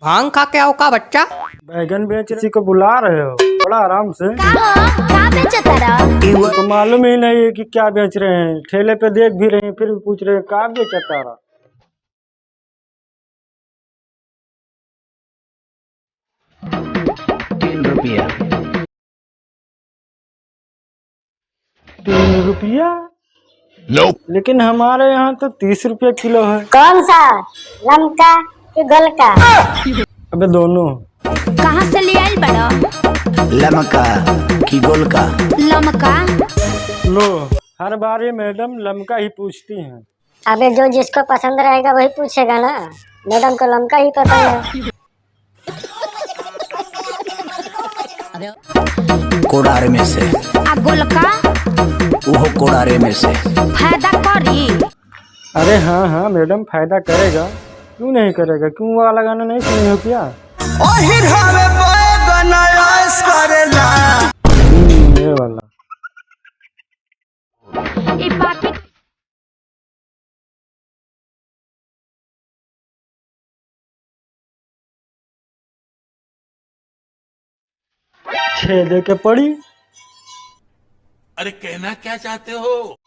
भांग खा के आओ का बच्चा? बैगन बेच किसी को बुला रहे हो? बड़ा आराम से। तो मालूम ही नहीं है कि क्या बेच रहे हैं। ठेले पे देख भी रहे हैं फिर भी पूछ रहे हैं क्या बेचता रहा। 3 रुपया। 3 रुपया? Nope. लेकिन हमारे यहाँ तो 30 रुपया किलो है। कौन सा, लमका कि गोलका? अबे दोनों। कहाँ से ले आई बड़ा? लमका की गोलका? लमका। लो, हर बार ये मैडम लमका ही पूछती हैं। अबे जो जिसको पसंद रहेगा वही पूछेगा ना। मैडम को लमका ही पसंद है। कोड़ारे में से। आ गोलका? वो कोड़ारे में से। फायदा करी? अरे हाँ हाँ मैडम फायदा करेगा, क्यों नहीं करेगा। क्यों वाला गाना नहीं सुने हो क्या? ये वाला। छेदे के पड़ी। अरे कहना क्या चाहते हो?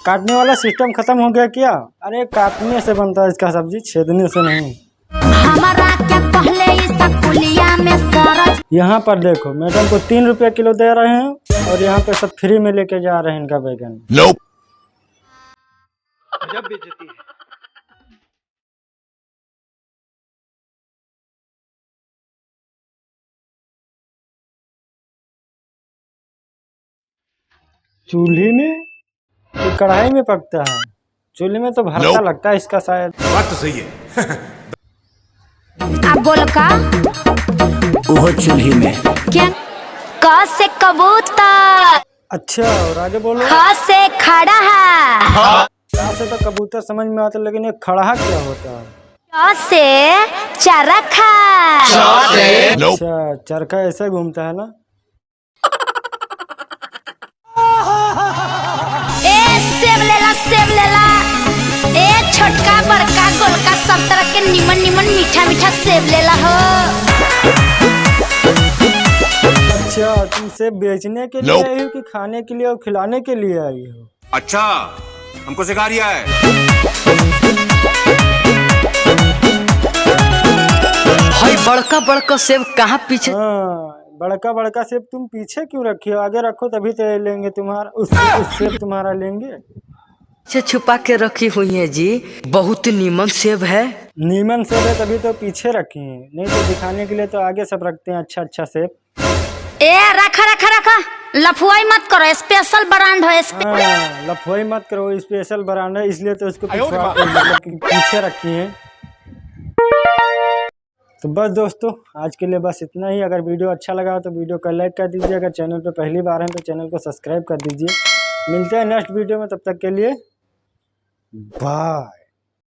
काटने वाला सिस्टम खत्म हो गया क्या? अरे काटने से बनता है इसका सब्जी, छेदने से नहीं। हमारा क्या पहले इस कुलिया में सरज। यहाँ पर देखो मैडम को 3 रुपया किलो दे रहे हैं और यहाँ पे सब फ्री में लेके जा रहे हैं इनका बैगन। Nope. जब बेचती है। चूल्हे में तो कढ़ाई में पकता है, चूल्हे में तो भरता लगता है इसका शायद। बात तो सही है। आप गोलका? वो चूल्हे में। क्या? क से कबूतर। अच्छा और आगे बोलो। ख से खड़ा है। क से तो कबूतर समझ में आता, लेकिन ये खड़ा क्या होता है? च से चरखा। अच्छा चरखा ऐसे घूमता है ना। सेब लेला। ए छोटका बड़का गोलका सब तरह के निमन निमन मीठा मीठा सेब लेला हो। अच्छा तुम सेब बेचने के लिए आई हो कि खाने के लिए और खिलाने के लिए आई हो? अच्छा हमको सिखा रिया है। भाई बड़का बड़का सेब कहाँ पीछे? हाँ बड़का बड़का सेब तुम पीछे क्यों रखी हो? आगे रखो तभी तो लेंगे तुम्हारा उस सेब तुम्हारा लेंगे। पीछे छुपा के रखी हुई है जी, बहुत नीमन सेब है। नीमन सेब है तभी तो पीछे रखी है, नहीं तो दिखाने के लिए तो आगे सब रखते हैं अच्छा अच्छा सेब। ए रखा रखा रखा, लफुआई मत करो, स्पेशल ब्रांड है। लफुआई मत करो, स्पेशल ब्रांड है इसलिए तो उसको पीछे रखी है। तो बस दोस्तों आज के लिए बस इतना ही। अगर वीडियो अच्छा लगा तो वीडियो को लाइक कर दीजिए, अगर चैनल पे पहली बार हैं तो चैनल को सब्सक्राइब कर दीजिए। मिलते हैं नेक्स्ट वीडियो में, तब तक के लिए बाय।